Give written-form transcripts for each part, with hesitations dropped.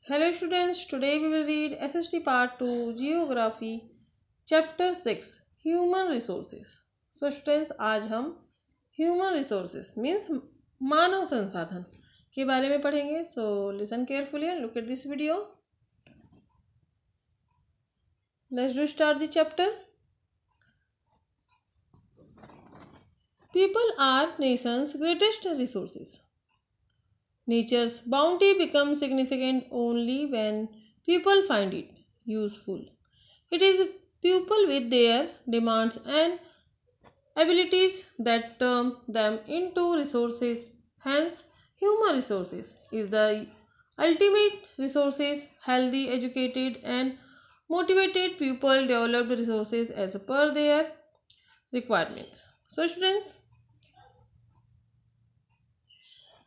Hello students, today we will read SST Part 2 Geography Chapter 6 Human Resources. So students, आज हम Human Resources means मानव संसाधन के बारे में पढ़ेंगे. So listen carefully and look at this video. Let's start the chapter. People are nation's greatest resources. Nature's bounty becomes significant only when people find it useful. It is people with their demands and abilities that turn them into resources. Hence, human resources is the ultimate resources. Healthy, educated, and motivated people develop resources as per their requirements. So, students,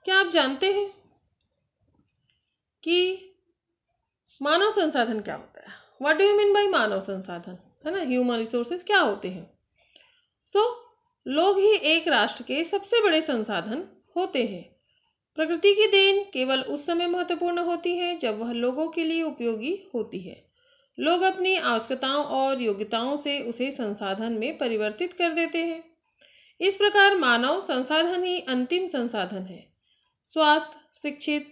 क्या आप जानते हैं कि मानव संसाधन क्या होता है? What do you mean by मानव संसाधन, है ना? ह्यूमन रिसोर्सेज क्या होते हैं? लोग ही एक राष्ट्र के सबसे बड़े संसाधन होते हैं. प्रकृति की देन केवल उस समय महत्वपूर्ण होती है जब वह लोगों के लिए उपयोगी होती है. लोग अपनी आवश्यकताओं और योग्यताओं से उसे संसाधन में परिवर्तित कर देते हैं. इस प्रकार मानव संसाधन ही अंतिम संसाधन है. स्वास्थ्य, शिक्षित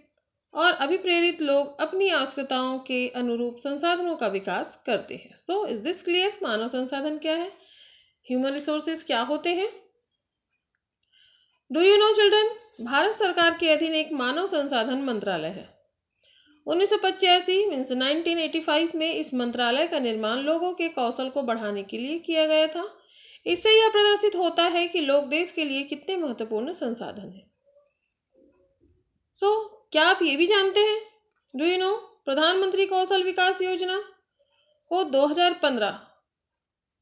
और अभिप्रेरित लोग अपनी आवश्यकताओं के अनुरूप संसाधनों का विकास करते हैं. So is this clear? मानव संसाधन क्या है, ह्यूमन रिसोर्सेज क्या होते हैं? Do you know children, Bharat सरकार के अधीन एक मानव संसाधन मंत्रालय है. 1985 मीन्स 1985 में इस मंत्रालय का निर्माण लोगों के कौशल को बढ़ाने के लिए किया गया था. इससे यह प्रदर्शित होता है कि लोग देश के लिए कितने महत्वपूर्ण संसाधन हैं. क्या आप ये भी जानते हैं? डू यू नो, प्रधानमंत्री कौशल विकास योजना को 2015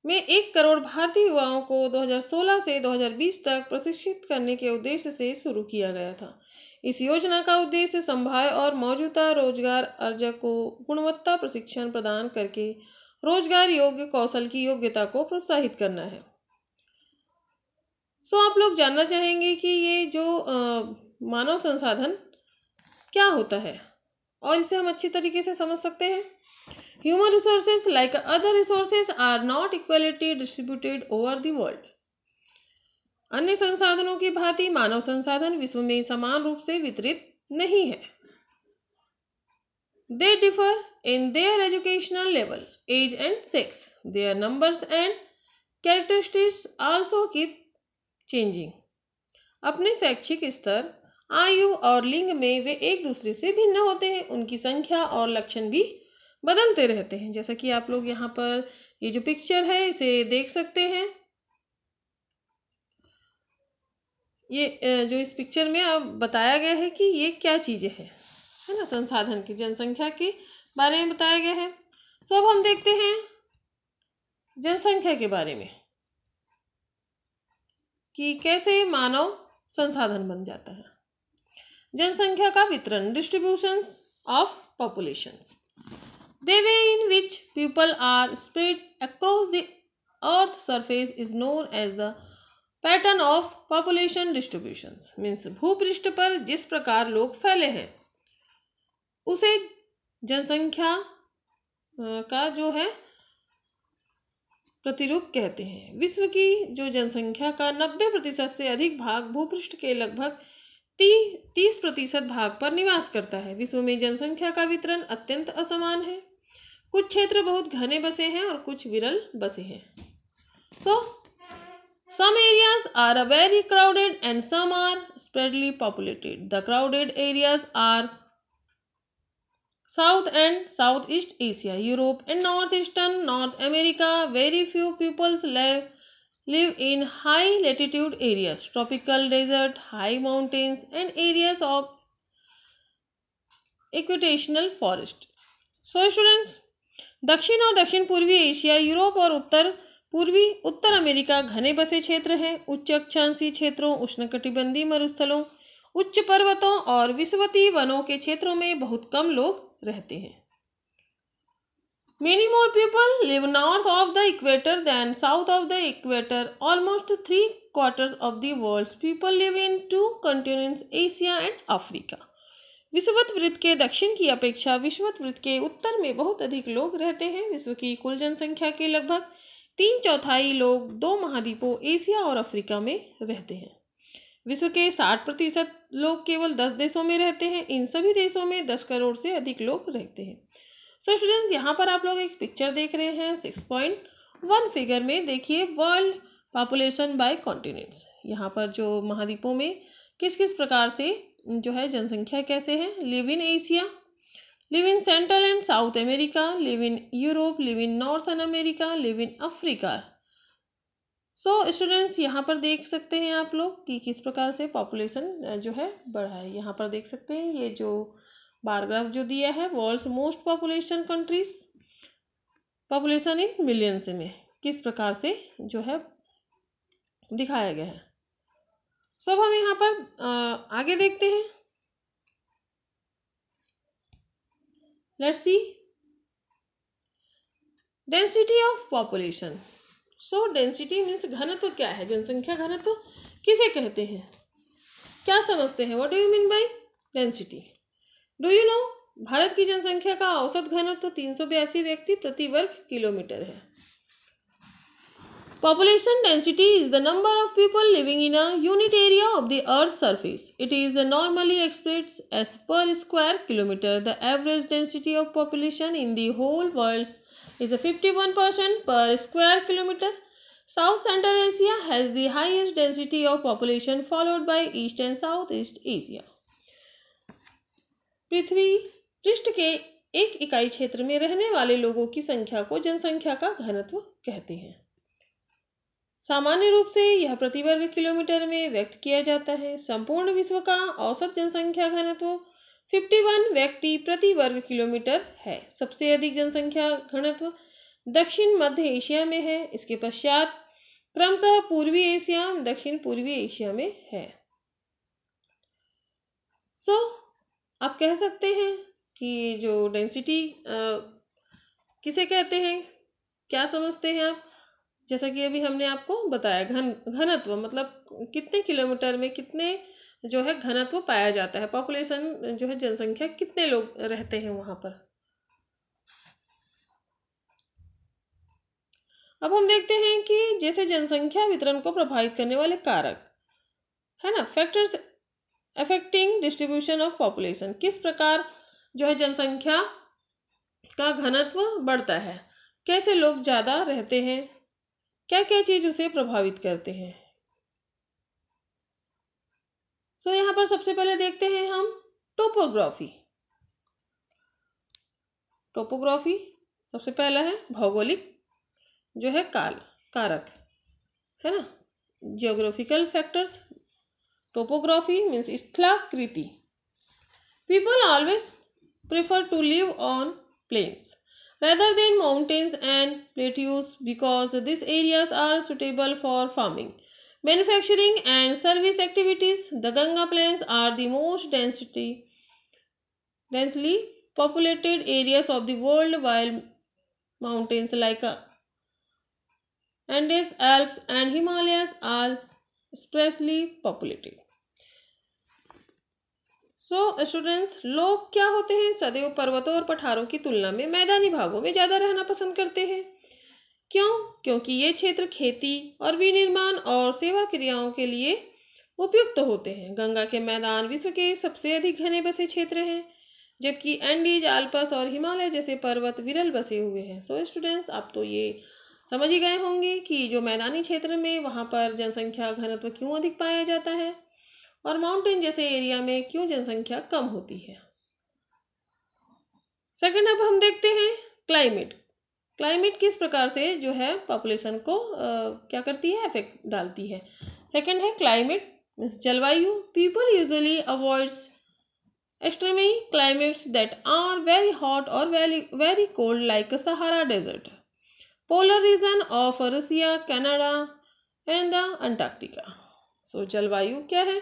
में 1 करोड़ भारतीय युवाओं को 2016 से 2020 तक प्रशिक्षित करने के उद्देश्य से शुरू किया गया था. इस योजना का उद्देश्य संभाव्य और मौजूदा रोजगार अर्जक को गुणवत्ता प्रशिक्षण प्रदान करके रोजगार योग्य कौशल की योग्यता को प्रोत्साहित करना है. आप लोग जानना चाहेंगे कि ये जो मानव संसाधन क्या होता है और इसे हम अच्छी तरीके से समझ सकते हैं. Human resources like other resources are not equality distributed over the world. अन्य संसाधनों की भांति मानव संसाधन विश्व में समान रूप से वितरित नहीं है. They differ in their educational level, age and sex. Their numbers and characteristics also keep changing. अपने शैक्षिक स्तर, आयु और लिंग में वे एक दूसरे से भिन्न होते हैं. उनकी संख्या और लक्षण भी बदलते रहते हैं. जैसा कि आप लोग यहाँ पर ये जो पिक्चर है इसे देख सकते हैं. ये जो इस पिक्चर में अब बताया गया है कि ये क्या चीजें हैं, है ना? संसाधन की जनसंख्या के बारे में बताया गया है. अब हम देखते हैं जनसंख्या के बारे में कि कैसे मानव संसाधन बन जाता है. जनसंख्या का वितरण, distributions of populations. The way in which people are spread across the earth surface is known as the pattern of population distributions. Means भूपृष्ठ पर जिस प्रकार लोग फैले हैं उसे जनसंख्या का जो है प्रतिरूप कहते हैं. विश्व की जो जनसंख्या का 90% से अधिक भाग भूपृष्ठ के लगभग 30% भाग पर निवास करता है. विश्व में जनसंख्या का वितरण अत्यंत असमान है. कुछ क्षेत्र बहुत घने बसे हैं और कुछ विरल बसे हैं. Some areas are very crowded and some are sparsely populated. The crowded areas are South and Southeast Asia, Europe and Northeastern North America. Very few peoples live in high latitude areas, tropical desert, high mountains and areas of equatorial forest. Students, दक्षिण और दक्षिण पूर्वी Asia, Europe और उत्तर America घने बसे क्षेत्र हैं. उच्च अक्षांशीय क्षेत्रों, उष्णकटिबंधीय मरुस्थलों, उच्च पर्वतों और विषुवतीय वनों के क्षेत्रों में बहुत कम लोग रहते हैं. Many more people live north of the equator than south of the equator. Almost 3/4 of the world's people live in two continents, Asia and Africa. विषुवत वृत्त के दक्षिण की अपेक्षा विषुवत वृत्त के उत्तर में बहुत अधिक लोग रहते हैं। विश्व की कुल जनसंख्या के लगभग 3/4 लोग 2 महाद्वीपों एशिया और अफ्रीका में रहते हैं। विश्व के 60% लोग केवल 10 देशों में रहते हैं। इन सभी देशों में 10 करोड़ से अधिक लोग रहते हैं। सो स्टूडेंट्स, यहाँ पर आप लोग एक पिक्चर देख रहे हैं 6.1 फिगर में। देखिए वर्ल्ड पॉपुलेशन बाय कॉन्टिनेंट्स। यहाँ पर जो महाद्वीपों में किस किस प्रकार से जो है जनसंख्या कैसे है। Live in Asia, live in central and south America, live in Europe, live in northern America, live in Africa. So students, यहाँ पर देख सकते हैं आप लोग कि किस प्रकार से पॉपुलेशन जो है बढ़ा है। यहाँ पर देख सकते हैं ये जो बार ग्राफ जो दिया है world's most population countries, population in millions में किस प्रकार से जो है दिखाया गया है। सो अब हम यहाँ पर आगे देखते हैं। Let's see density of population. So density means घनत्व क्या है, जनसंख्या घनत्व किसे कहते हैं, क्या समझते हैं। What do you mean by density. Do you no Bharat की जनसंख्या का औसत घनत्व 382 व्यक्ति प्रति वर्ग किलोमीटर है। Population density is the number of people living in a unit area of the Earth's surface. It is normally expressed as per square kilometer. The average density of population in the whole world is 51% per square kilometer. South Central Asia has the highest density of population, followed by East and Southeast Asia. पृथ्वी पृष्ठ के एक इकाई क्षेत्र में रहने वाले लोगों की संख्या को जनसंख्या का घनत्व कहते हैं। सामान्य रूप से यह प्रति वर्ग किलोमीटर में व्यक्त किया जाता है। संपूर्ण विश्व का औसत जनसंख्या घनत्व 51 व्यक्ति प्रति वर्ग किलोमीटर है। सबसे अधिक जनसंख्या घनत्व दक्षिण मध्य एशिया में है। इसके पश्चात क्रमशः पूर्वी एशिया, दक्षिण पूर्वी एशिया में है। सो आप कह सकते हैं कि जो डेंसिटी किसे कहते हैं, क्या समझते हैं आप। जैसा कि अभी हमने आपको बताया घनत्व मतलब कितने किलोमीटर में कितने जो है घनत्व पाया जाता है, पॉपुलेशन जो है जनसंख्या कितने लोग रहते हैं वहां पर। अब हम देखते हैं कि जैसे जनसंख्या वितरण को प्रभावित करने वाले कारक है ना, factors affecting distribution of population, किस प्रकार जो है जनसंख्या का घनत्व बढ़ता है, कैसे लोग ज्यादा रहते हैं, क्या क्या चीज उसे प्रभावित करते हैं। सो यहाँ पर सबसे पहले देखते हैं हम टोपोग्राफी। टोपोग्राफी सबसे पहला है भौगोलिक जो है कारक है ना, जियोग्राफिकल फैक्टर्स। टोपोग्राफी मीन्स स्थलाकृति। People always prefer to live on plains rather than mountains and plateaus because these areas are suitable for farming, manufacturing and service activities. The Ganga plains are the most densely populated areas of the world, while mountains like Andes, Alps and Himalayas are sparsely populated. So students, लोग क्या होते हैं, सदैव पर्वतों और पठारों की तुलना में मैदानी भागों में ज़्यादा रहना पसंद करते हैं। क्यों? क्योंकि ये क्षेत्र खेती और विनिर्माण और सेवा क्रियाओं के लिए उपयुक्त होते हैं। गंगा के मैदान विश्व के सबसे अधिक घने बसे क्षेत्र हैं, जबकि एंडीज, आल्पस और हिमालय जैसे पर्वत विरल बसे हुए हैं। सो स्टूडेंट्स, आप तो ये समझ ही गए होंगे कि जो मैदानी क्षेत्र में वहाँ पर जनसंख्या घनत्व क्यों अधिक पाया जाता है और माउंटेन जैसे एरिया में क्यों जनसंख्या कम होती है। सेकंड, अब हम देखते हैं क्लाइमेट। क्लाइमेट किस प्रकार से जो है पॉपुलेशन को क्या करती है, इफेक्ट डालती है। सेकंड है क्लाइमेट मीन्स जलवायु। People usually avoids extreme climates that are very hot और very cold like Sahara desert, polar region of Russia, Canada and the Antarctica. So जलवायु क्या है,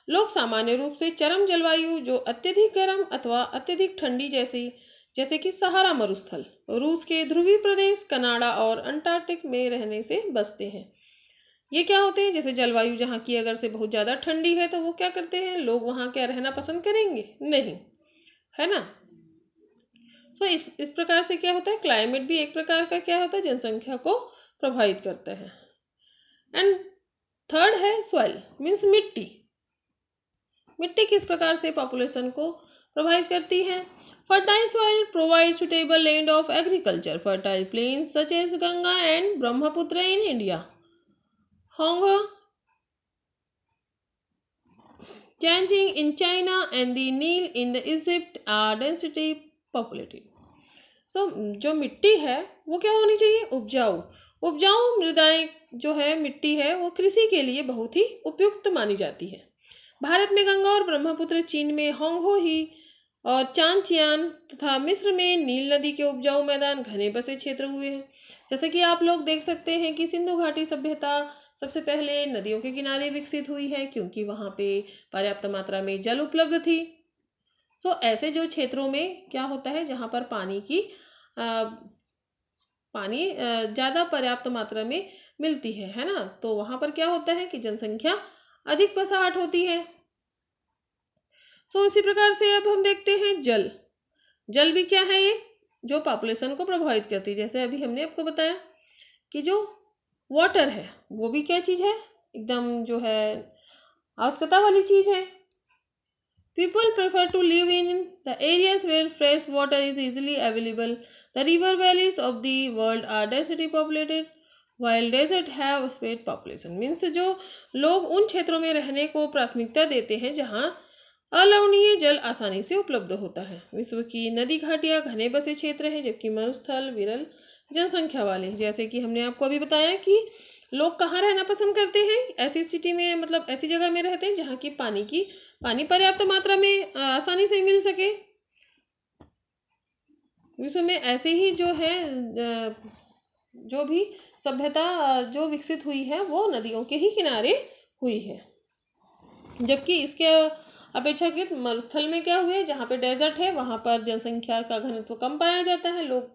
लोग सामान्य रूप से चरम जलवायु जो अत्यधिक गर्म अथवा अत्यधिक ठंडी जैसे कि सहारा मरुस्थल, रूस के ध्रुवीय प्रदेश, कनाडा और अंटार्कटिक में रहने से बसते हैं। ये क्या होते हैं, जैसे जलवायु जहाँ की अगर से बहुत ज़्यादा ठंडी है तो वो क्या करते हैं, लोग वहाँ क्या रहना पसंद करेंगे, नहीं। है ना। सो इस प्रकार से क्या होता है, क्लाइमेट भी एक प्रकार का क्या होता है, जनसंख्या को प्रभावित करता है। एंड थर्ड है सॉइल, मीन्स मिट्टी। मिट्टी किस प्रकार से पॉपुलेशन को प्रभावित करती है। Fertile soil provide suitable land of agriculture. Fertile plains such as Ganga and Brahmaputra in India, Hwang Ho, Tianjin in China and the Nile in the Egypt are density populated. So जो मिट्टी है वो क्या होनी चाहिए, उपजाऊ। उपजाऊ मृदाएं जो है मिट्टी है वो कृषि के लिए बहुत ही उपयुक्त मानी जाती है। भारत में गंगा और ब्रह्मपुत्र, चीन में होंगहो ही और चांगचियान तथा मिस्र में नील नदी के उपजाऊ मैदान घने बसे क्षेत्र हुए हैं। जैसे कि आप लोग देख सकते हैं कि सिंधु घाटी सभ्यता सबसे पहले नदियों के किनारे विकसित हुई है, क्योंकि वहाँ पे पर्याप्त मात्रा में जल उपलब्ध थी। सो ऐसे जो क्षेत्रों में क्या होता है, जहाँ पर पानी ज़्यादा पर्याप्त मात्रा में मिलती है ना, तो वहाँ पर क्या होता है कि जनसंख्या अधिक बसाहट होती है। सो इसी प्रकार से अब हम देखते हैं जल। जल भी क्या है, ये जो पॉपुलेशन को प्रभावित करती है। जैसे अभी हमने आपको बताया कि जो वाटर है वो भी क्या चीज़ है, एकदम जो है आवश्यकता वाली चीज़ है। People prefer to live in the areas where fresh water is easily available. The river valleys of the world are densely populated, while desert have sparse population. Means जो लोग उन क्षेत्रों में रहने को प्राथमिकता देते हैं जहाँ अलवणीय जल आसानी से उपलब्ध होता है। विश्व की नदी घाटियाँ घने बसे क्षेत्र हैं, जबकि मरुस्थल विरल जनसंख्या वाले। जैसे कि हमने आपको अभी बताया कि लोग कहाँ रहना पसंद करते हैं, ऐसी सिटी में, मतलब ऐसी जगह में रहते हैं जहाँ की पानी पर्याप्त मात्रा में आसानी से मिल सके। विश्व में ऐसे ही जो है जो भी सभ्यता जो विकसित हुई है वो नदियों के ही किनारे हुई है, जबकि इसके अपेक्षाकृत मरुस्थल में क्या हुए, जहाँ पे डेजर्ट है वहाँ पर जनसंख्या का घनत्व कम पाया जाता है। लोग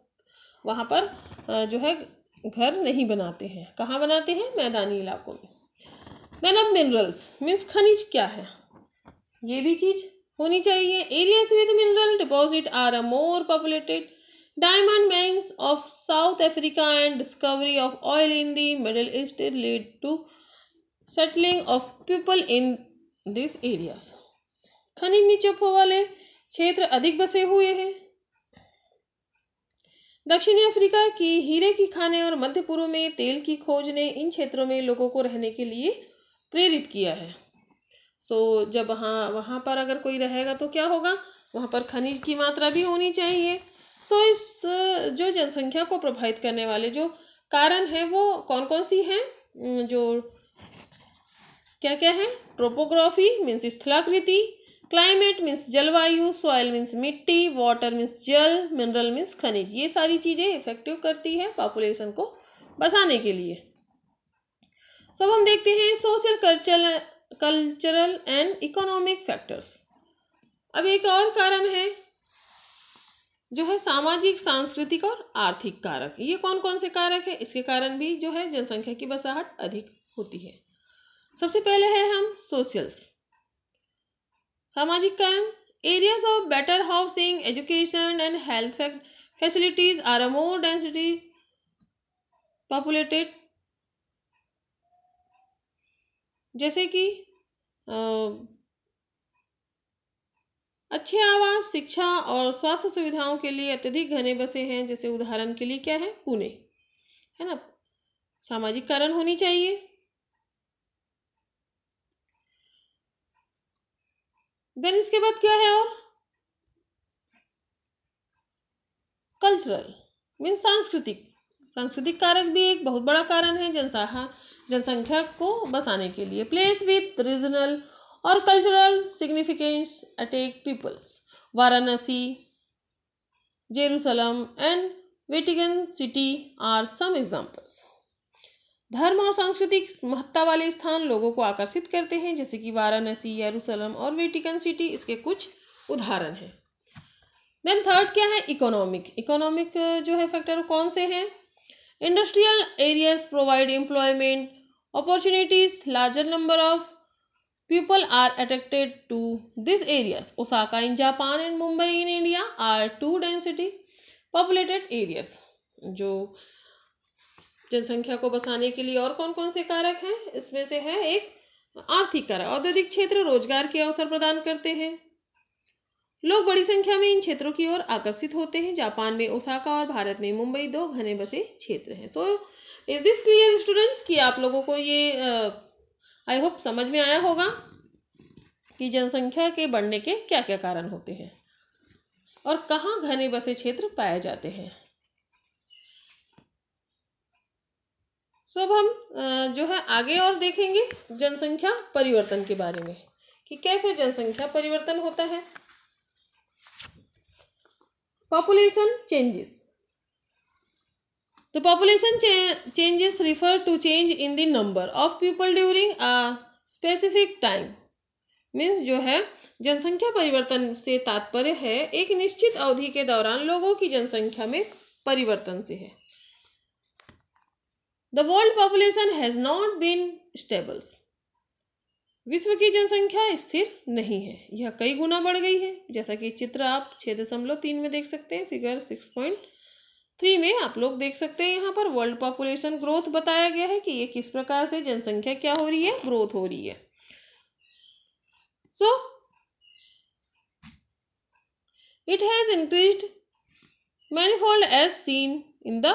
वहाँ पर जो है घर नहीं बनाते हैं। कहाँ बनाते हैं, मैदानी इलाकों में। देन अब मिनरल्स मीन्स खनिज क्या है, ये भी चीज होनी चाहिए। Areas with mineral deposit are more populated. Diamond mines of South Africa and discovery of oil in the Middle East lead to settling of people in this areas. खनिज निक्षेपों वाले क्षेत्र अधिक बसे हुए हैं। दक्षिणी अफ्रीका की हीरे की खानें और मध्य पूर्व में तेल की खोज ने इन क्षेत्रों में लोगों को रहने के लिए प्रेरित किया है। सो जब वहाँ पर अगर कोई रहेगा तो क्या होगा, वहाँ पर खनिज की मात्रा भी होनी चाहिए। सो इस जो जनसंख्या को प्रभावित करने वाले जो कारण हैं वो कौन कौन सी हैं, जो क्या क्या है, ट्रोपोग्राफी मीन्स स्थलाकृति, क्लाइमेट मीन्स जलवायु, सॉइल मीन्स मिट्टी, वाटर मीन्स जल, मिनरल मीन्स खनिज। ये सारी चीज़ें इफेक्टिव करती है पॉपुलेशन को बसाने के लिए। सब हम देखते हैं social cultural and economic factors. अब एक और कारण है जो है सामाजिक, सांस्कृतिक और आर्थिक कारक। ये कौन कौन से कारक है, इसके कारण भी जो है जनसंख्या की बसाहट अधिक होती है। सबसे पहले है हम सोशल्स, सामाजिक कारण। Areas of better housing, education and health facilities are more density populated. जैसे कि अच्छे आवास, शिक्षा और स्वास्थ्य सुविधाओं के लिए अत्यधिक घने बसे हैं। जैसे उदाहरण के लिए क्या है, पुणे, है ना। सामाजिक कारण होनी चाहिए। देन इसके बाद क्या है, और कल्चरल मीन्स सांस्कृतिक कारक भी एक बहुत बड़ा कारण है जनसंख्या को बसाने के लिए। प्लेस विथ रीजनल और cultural significance attract peoples. Varanasi, Jerusalem and Vatican City are some examples. धर्म और सांस्कृतिक महत्ता वाले स्थान लोगों को आकर्षित करते हैं, जैसे कि वाराणसी, यरूशलेम और वेटिकन सिटी इसके कुछ उदाहरण हैं। देन थर्ड क्या है, इकोनॉमिक जो है फैक्टर कौन से हैं। Industrial areas provide employment opportunities, larger number of People are attracted to these areas. Osaka in Japan and Mumbai in India are two density populated areas. जो जनसंख्या को बसाने के लिए और कौन कौन से कारक हैं, इसमें से है एक आर्थिक कारक। औद्योगिक क्षेत्र रोजगार के अवसर प्रदान करते हैं, लोग बड़ी संख्या में इन क्षेत्रों की ओर आकर्षित होते हैं। जापान में ओसाका और भारत में मुंबई दो घने बसे क्षेत्र हैं। So is this clear students कि आप लोगों को ये आई होप समझ में आया होगा कि जनसंख्या के बढ़ने के क्या क्या कारण होते हैं और कहाँ घने बसे क्षेत्र पाए जाते हैं। सो अब हम जो है आगे और देखेंगे जनसंख्या परिवर्तन के बारे में कि कैसे जनसंख्या परिवर्तन होता है। Population changes. The population changes refer to change in the number of people during a specific time. Means जो है जनसंख्या परिवर्तन से तात्पर्य है एक निश्चित अवधि के दौरान लोगों की जनसंख्या में परिवर्तन से है। The world population has not been stable. विश्व की जनसंख्या स्थिर नहीं है, यह कई गुना बढ़ गई है। जैसा कि चित्र आप 6.3 में देख सकते हैं, फिगर 6.3 में आप लोग देख सकते हैं। यहाँ पर वर्ल्ड पॉपुलेशन ग्रोथ बताया गया है कि ये किस प्रकार से जनसंख्या क्या हो रही है, ग्रोथ हो रही है। So it has increased manifold as seen in the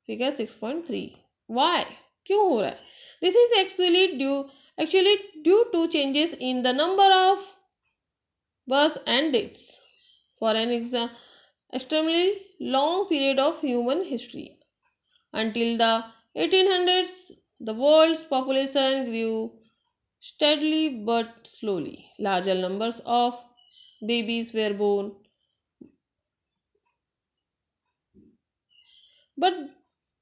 figure 6.3। Why, क्यों हो रहा है? This is actually due to changes in the number of births and deaths for an extremely long period of human history. Until the 1800s, the world's population grew steadily but slowly. Larger numbers of babies were born, but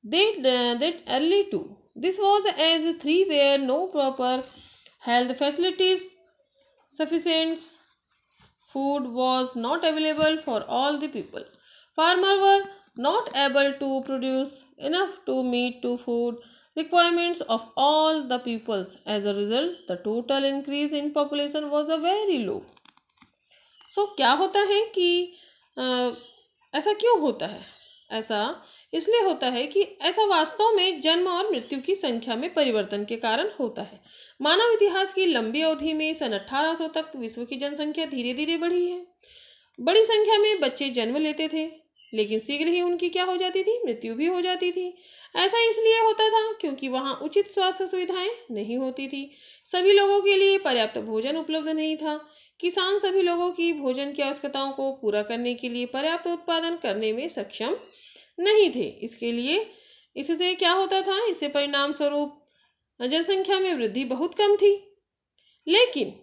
they died early too. This was as three were no proper health facilities, sufficient food was not available for all the people. Farmers were not able to produce enough to meet the food requirements of all the peoples. As a result, the total increase in population was a very low. So क्या होता है कि ऐसा क्यों होता है? ऐसा इसलिए होता है कि ऐसा वास्तव में जन्म और मृत्यु की संख्या में परिवर्तन के कारण होता है। मानव इतिहास की लंबी अवधि में सन 1800 तक विश्व की जनसंख्या धीरे धीरे बढ़ी है। बड़ी संख्या में बच्चे जन्म लेते थे, लेकिन शीघ्र ही उनकी क्या हो जाती थी, मृत्यु भी हो जाती थी। ऐसा इसलिए होता था क्योंकि वहाँ उचित स्वास्थ्य सुविधाएं नहीं होती थी, सभी लोगों के लिए पर्याप्त भोजन उपलब्ध नहीं था, किसान सभी लोगों की भोजन की आवश्यकताओं को पूरा करने के लिए पर्याप्त उत्पादन करने में सक्षम नहीं थे। इसके लिए इससे क्या होता था, इससे परिणाम स्वरूप जनसंख्या में वृद्धि बहुत कम थी। लेकिन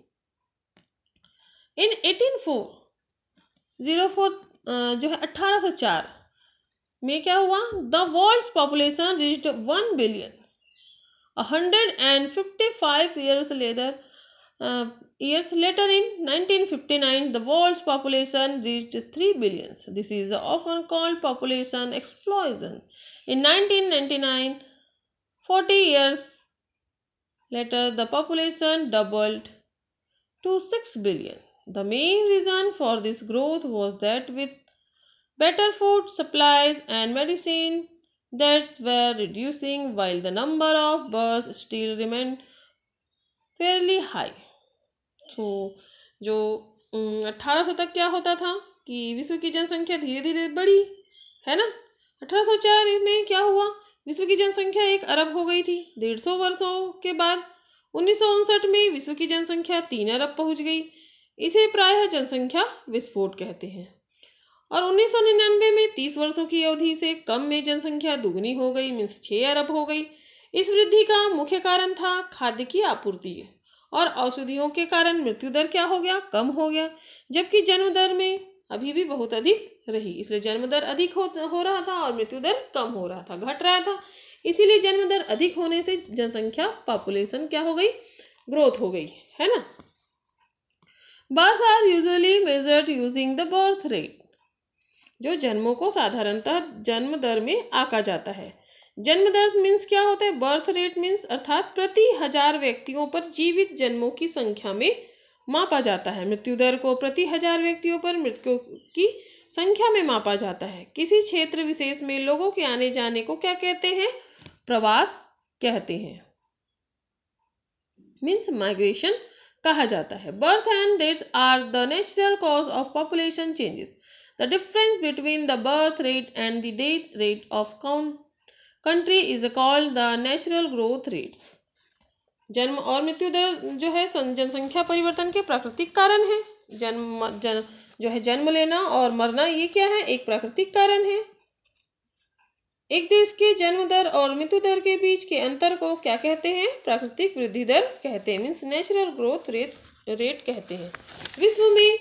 इन 1804 जो है 1804 में क्या हुआ, the world's population reached 1 billion 155 years later in 1959 the world's population reached 3 billion. This is often called population explosion. In 1999, 40 years later, the population doubled to 6 billion. The main reason for this growth was that with better food supplies and medicine deaths were reducing while the number of births still remained fairly high. तो जो 1800 तक क्या होता था कि विश्व की जनसंख्या धीरे धीरे बढ़ी, है ना। 1804 में क्या हुआ, विश्व की जनसंख्या 1 अरब हो गई थी। 150 वर्षों के बाद 1959 में विश्व की जनसंख्या 3 अरब पहुंच गई। इसे प्रायः जनसंख्या विस्फोट कहते हैं। और 1999 में 30 वर्षों की अवधि से कम में जनसंख्या दुगनी हो गई, मीन्स 6 अरब हो गई। इस वृद्धि का मुख्य कारण था खाद्य की आपूर्ति और औषधियों के कारण मृत्यु दर क्या हो गया, कम हो गया, जबकि जन्म दर में अभी भी बहुत अधिक रही। इसलिए जन्म दर अधिक हो रहा था और मृत्यु दर कम हो रहा था, घट रहा था। इसीलिए जन्म दर अधिक होने से जनसंख्या पॉपुलेशन क्या हो गई, ग्रोथ हो गई, है ना। Birth are usually measured using the birth rate. जो जन्मों को साधारणतः जन्म दर में आंका जाता है। जन्म दर मीन्स क्या होता है? बर्थ रेट मीन्स अर्थात प्रति 1000 व्यक्तियों पर जीवित जन्मों की संख्या में मापा जाता है। मृत्यु दर को प्रति 1000 व्यक्तियों पर मृत्यु की संख्या में मापा जाता है। किसी क्षेत्र विशेष में लोगों के आने जाने को क्या कहते हैं? प्रवास कहते हैं, मीन्स माइग्रेशन कहा जाता है। Birth and death are the natural cause of population changes. The difference between the birth rate and the death rate of country is called the natural growth rates. जन्म और मृत्यु दर जो है जनसंख्या परिवर्तन के प्राकृतिक कारण है। जन्म लेना और मरना ये क्या है? एक प्राकृतिक कारण है। एक देश के जन्म दर और मृत्यु दर के बीच के अंतर को क्या कहते हैं? प्राकृतिक वृद्धि दर कहते हैं, मीन्स नेचुरल ग्रोथ रेट कहते हैं। विश्व में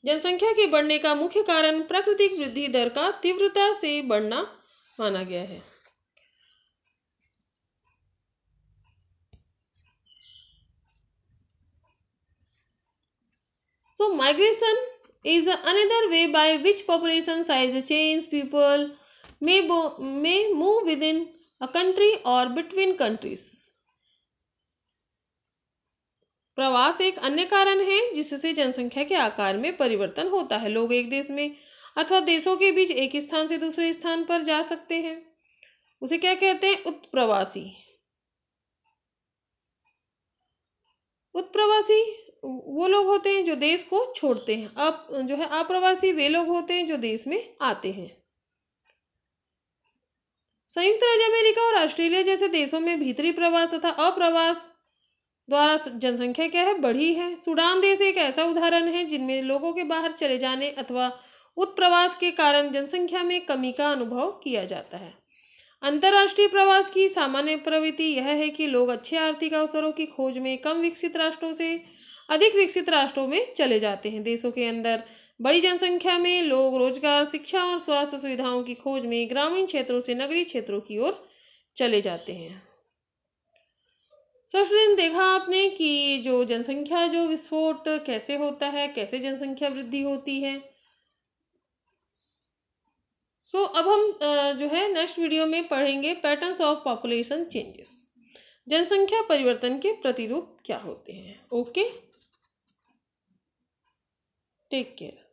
जनसंख्या के बढ़ने का मुख्य कारण प्राकृतिक वृद्धि दर का तीव्रता से बढ़ना माना गया है। So migration is another way by which population size change. People may move within a country or between countries. प्रवास एक अन्य कारण है जिससे जनसंख्या के आकार में परिवर्तन होता है। लोग एक देश में अथवा देशों के बीच एक स्थान से दूसरे स्थान पर जा सकते हैं। उसे क्या कहते हैं? उत्प्रवासी। उत्प्रवासी वो लोग होते हैं जो देश को छोड़ते हैं। अप्रवासी वे लोग होते हैं जो देश में आते हैं। संयुक्त राज्य अमेरिका और ऑस्ट्रेलिया जैसे देशों में भीतरी प्रवास तथा अप्रवास द्वारा जनसंख्या क्या है? बढ़ी है। सूडान देश एक ऐसा उदाहरण है जिनमें लोगों के बाहर चले जाने अथवा उत्प्रवास के कारण जनसंख्या में कमी का अनुभव किया जाता है। अंतर्राष्ट्रीय प्रवास की सामान्य प्रवृत्ति यह है कि लोग अच्छे आर्थिक अवसरों की खोज में कम विकसित राष्ट्रों से अधिक विकसित राष्ट्रों में चले जाते हैं। देशों के अंदर बड़ी जनसंख्या में लोग रोजगार, शिक्षा और स्वास्थ्य सुविधाओं की खोज में ग्रामीण क्षेत्रों से नगरीय क्षेत्रों की ओर चले जाते हैं। स्टूडेंट, देखा आपने कि जो जनसंख्या जो विस्फोट कैसे होता है, कैसे जनसंख्या वृद्धि होती है। अब हम जो है नेक्स्ट वीडियो में पढ़ेंगे पैटर्न्स ऑफ पॉपुलेशन चेंजेस। जनसंख्या परिवर्तन के प्रतिरूप क्या होते हैं। Okay, take care.